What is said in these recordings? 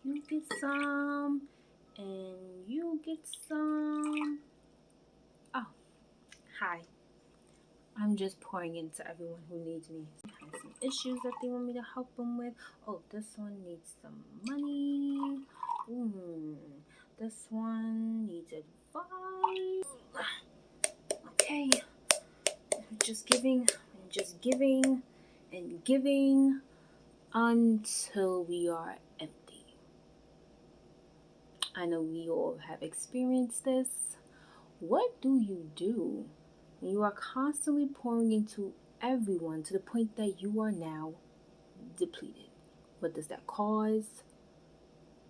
You get some, and you get some. Oh, hi. I'm just pouring into everyone who needs me. Has some issues that they want me to help them with. Oh, this one needs some money. Hmm. This one needs advice. Okay. I'm just giving and just giving and giving until we are empty. I know we all have experienced this. What do you do when you are constantly pouring into everyone to the point that you are now depleted? What does that cause?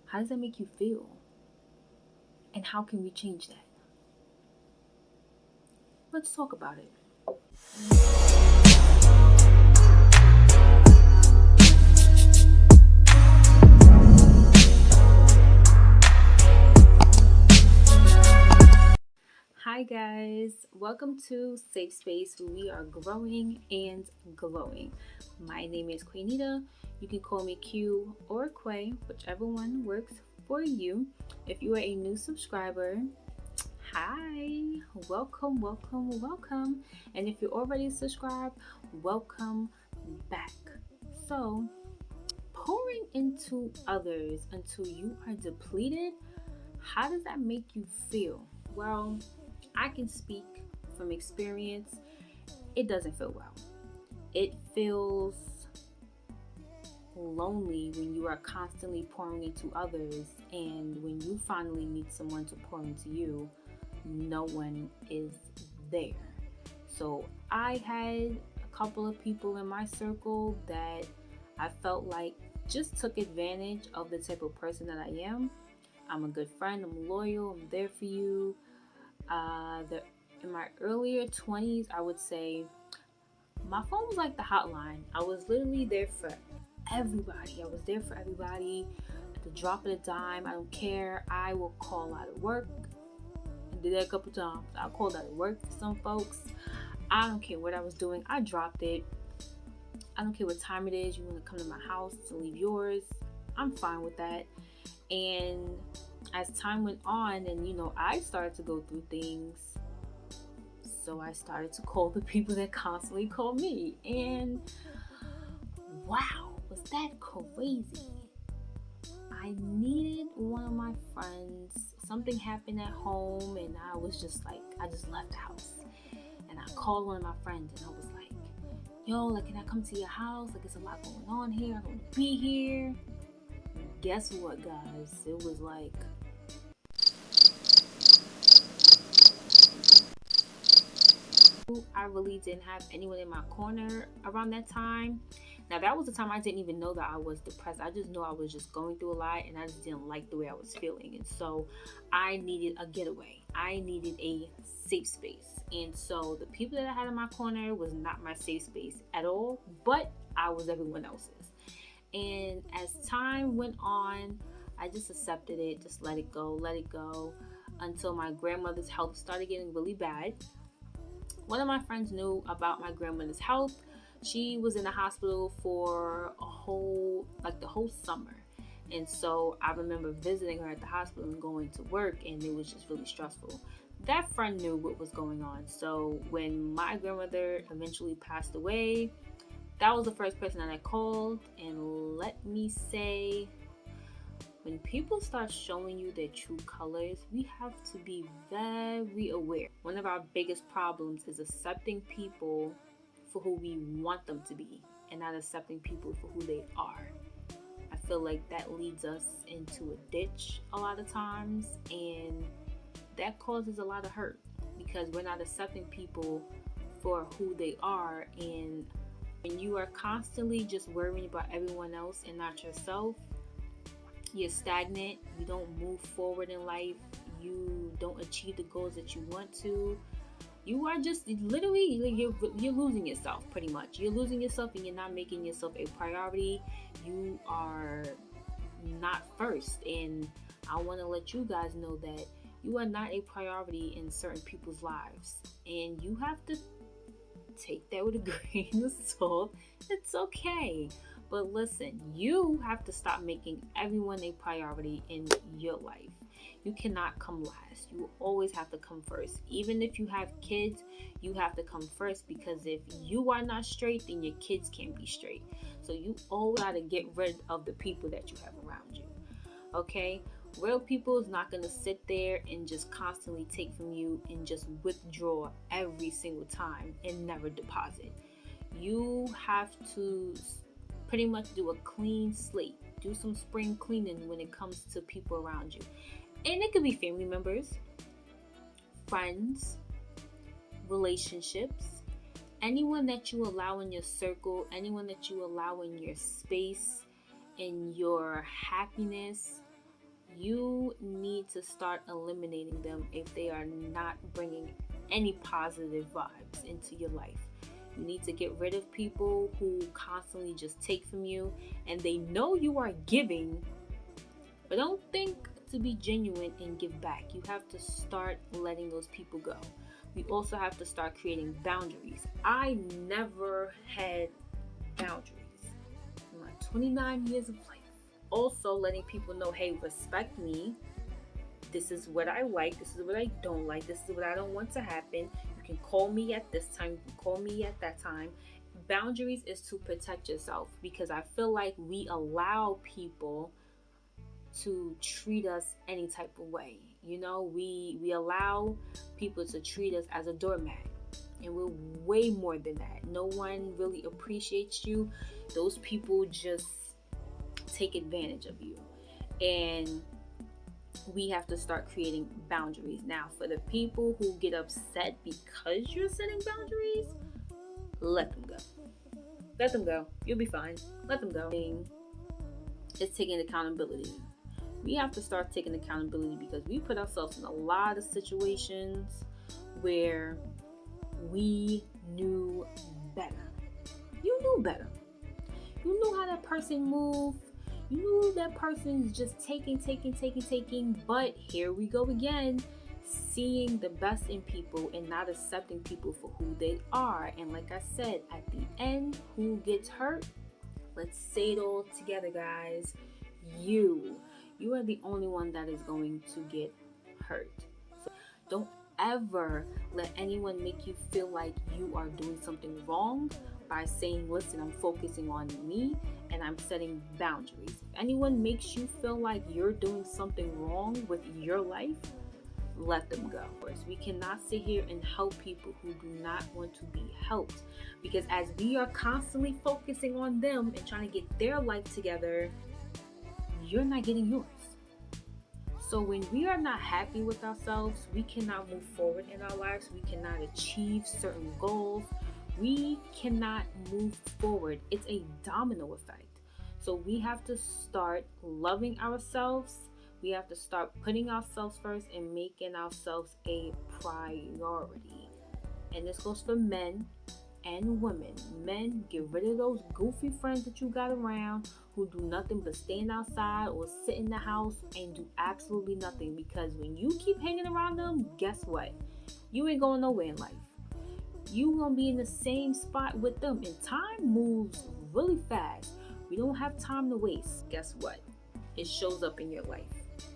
How does that make you feel? And how can we change that? Let's talk about it. Hi, guys. Welcome to Safe Space, where we are growing and glowing. My name is Quaynita. You can call me Q or Quay, whichever one works for you. If you are a new subscriber, hi, welcome, welcome, welcome. And if you're already subscribed, welcome back. So, pouring into others until you are depleted, how does that make you feel? Well, I can speak from experience. It doesn't feel well. It feels lonely when you are constantly pouring into others, and when you finally need someone to pour into you, no one is there. So I had a couple of people in my circle that I felt like just took advantage of the type of person that I am. I'm a good friend, I'm loyal, I'm there for you. In my earlier 20s, I would say my phone was like the hotline. I was literally there for everybody. I was there for everybody at the drop of a dime. I don't care. I will call out of work. I did that a couple times. I called out of work for some folks. I don't care what I was doing. I dropped it. I don't care what time it is. You want to come to my house to leave yours. I'm fine with that. And as time went on, and I started to go through things, so I started to call the people that constantly call me. And wow, was that crazy? I needed one of my friends. Something happened at home, and I was just like, I just left the house. And I called one of my friends, and I was like, yo, like, can I come to your house? Like, it's a lot going on here. I don't want to be here. Guess what, guys? It was like, I really didn't have anyone in my corner around that time. Now, that was the time I didn't even know that I was depressed. I just know I was just going through a lot, and I just didn't like the way I was feeling. And so I needed a getaway. I needed a safe space. And so the people that I had in my corner was not my safe space at all, but I was everyone else's. And as time went on, I just accepted it, just let it go, until my grandmother's health started getting really bad. One of my friends knew about my grandmother's health. She was in the hospital for the whole summer. And so I remember visiting her at the hospital and going to work, and it was just really stressful. That friend knew what was going on. So when my grandmother eventually passed away, that was the first person that I called. And let me say, when people start showing you their true colors, we have to be very aware. One of our biggest problems is accepting people for who we want them to be and not accepting people for who they are. I feel like that leads us into a ditch a lot of times, and that causes a lot of hurt because we're not accepting people for who they are. And when you are constantly just worrying about everyone else and not yourself, you're stagnant. You don't move forward in life. You don't achieve the goals that you want to. You are just literally, you're losing yourself pretty much. You're losing yourself, and you're not making yourself a priority. You are not first. And I want to let you guys know that you are not a priority in certain people's lives. And you have to take that with a grain of salt. It's okay. But listen, you have to stop making everyone a priority in your life. You cannot come last. You always have to come first. Even if you have kids, you have to come first, because if you are not straight, then your kids can't be straight. So you always got to get rid of the people that you have around you. Okay? Real people is not going to sit there and just constantly take from you and just withdraw every single time and never deposit. You have to pretty much do a clean slate. Do some spring cleaning when it comes to people around you. And it could be family members, friends, relationships, anyone that you allow in your circle, anyone that you allow in your space, in your happiness. You need to start eliminating them if they are not bringing any positive vibes into your life. You need to get rid of people who constantly just take from you, and they know you are giving, but don't think to be genuine and give back. You have to start letting those people go. We also have to start creating boundaries. I never had boundaries in my 29 years of life. Also letting people know, hey, respect me. This is what I like. This is what I don't like. This is what I don't want to happen. You can call me at this time. You can call me at that time. Boundaries is to protect yourself, because I feel like we allow people to treat us any type of way. You know, we allow people to treat us as a doormat, and we're way more than that. No one really appreciates you. Those people just take advantage of you, and we have to start creating boundaries. Now, for the people who get upset because you're setting boundaries, let them go. Let them go. You'll be fine. Let them go. It's taking accountability. We have to start taking accountability, because we put ourselves in a lot of situations where we knew better. You knew better. You knew how that person moved. You knew that person's just taking. But here we go again, seeing the best in people and not accepting people for who they are. And like I said, at the end, who gets hurt? Let's say it all together, guys. You are the only one that is going to get hurt. So don't ever let anyone make you feel like you are doing something wrong by saying, listen, I'm focusing on me and I'm setting boundaries. If anyone makes you feel like you're doing something wrong with your life, let them go. We cannot sit here and help people who do not want to be helped, because as we are constantly focusing on them and trying to get their life together, you're not getting yours. So when we are not happy with ourselves, we cannot move forward in our lives. We cannot achieve certain goals. We cannot move forward. It's a domino effect. So we have to start loving ourselves. We have to start putting ourselves first and making ourselves a priority. And this goes for men and women. Men, get rid of those goofy friends that you got around who do nothing but stand outside or sit in the house and do absolutely nothing, because when you keep hanging around them, guess what? You ain't going nowhere in life. You gonna be in the same spot with them, and time moves really fast. We don't have time to waste. Guess what? It shows up in your life.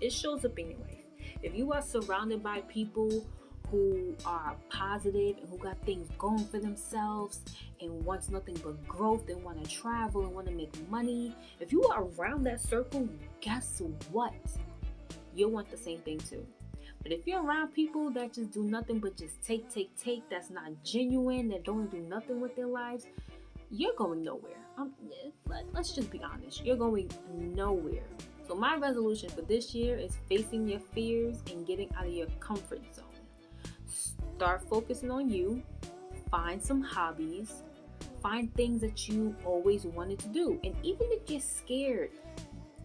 It shows up in your life. If you are surrounded by people who are positive and who got things going for themselves and wants nothing but growth and want to travel and want to make money, if you are around that circle, guess what? You'll want the same thing too. But if you're around people that just do nothing but just take, that's not genuine, that don't do nothing with their lives, you're going nowhere. Let's just be honest. You're going nowhere. So my resolution for this year is facing your fears and getting out of your comfort zone. Start focusing on you. Find some hobbies. Find things that you always wanted to do. And even if you're scared,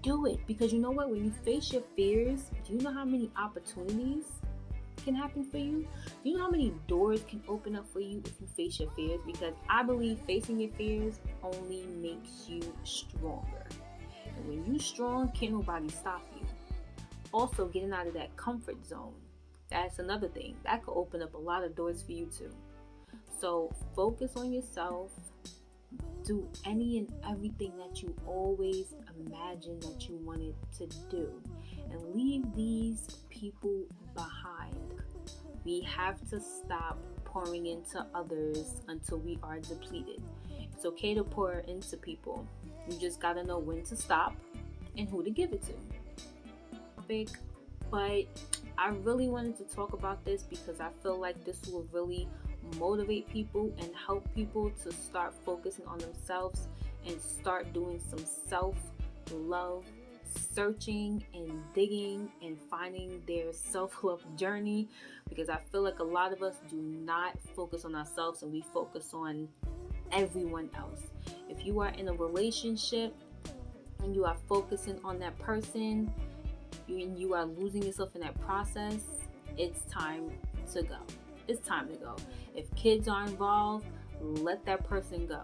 do it. Because you know what? When you face your fears, do you know how many opportunities can happen for you? Do you know how many doors can open up for you if you face your fears? Because I believe facing your fears only makes you stronger. And when you're strong, can't nobody stop you. Also, getting out of that comfort zone. That's another thing. That could open up a lot of doors for you too. So focus on yourself. Do any and everything that you always imagined that you wanted to do, and leave these people behind. We have to stop pouring into others until we are depleted. It's okay to pour into people. You just gotta know when to stop and who to give it to. But I really wanted to talk about this because I feel like this will really motivate people and help people to start focusing on themselves and start doing some self-love searching and digging and finding their self-love journey, because I feel like a lot of us do not focus on ourselves and we focus on everyone else. If you are in a relationship and you are focusing on that person and you are losing yourself in that process, it's time to go. It's time to go. If kids are involved, let that person go,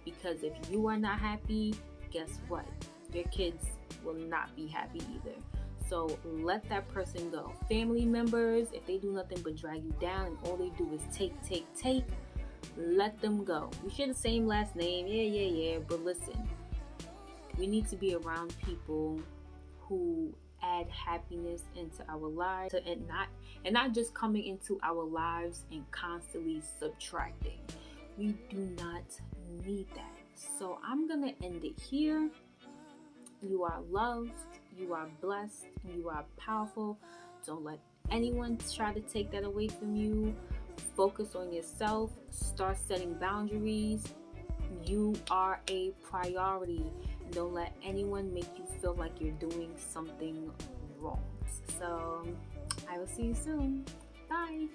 because if you are not happy, guess what? Your kids will not be happy either. So let that person go. Family members, if they do nothing but drag you down and all they do is take, let them go. We share the same last name, yeah, but listen, we need to be around people who add happiness into our lives, and not just coming into our lives and constantly subtracting. We do not need that. So I'm gonna end it here. You are loved, you are blessed, you are powerful. Don't let anyone try to take that away from you. Focus on yourself. Start setting boundaries. You are a priority. And don't let anyone make you feel like you're doing something wrong. So I will see you soon. Bye.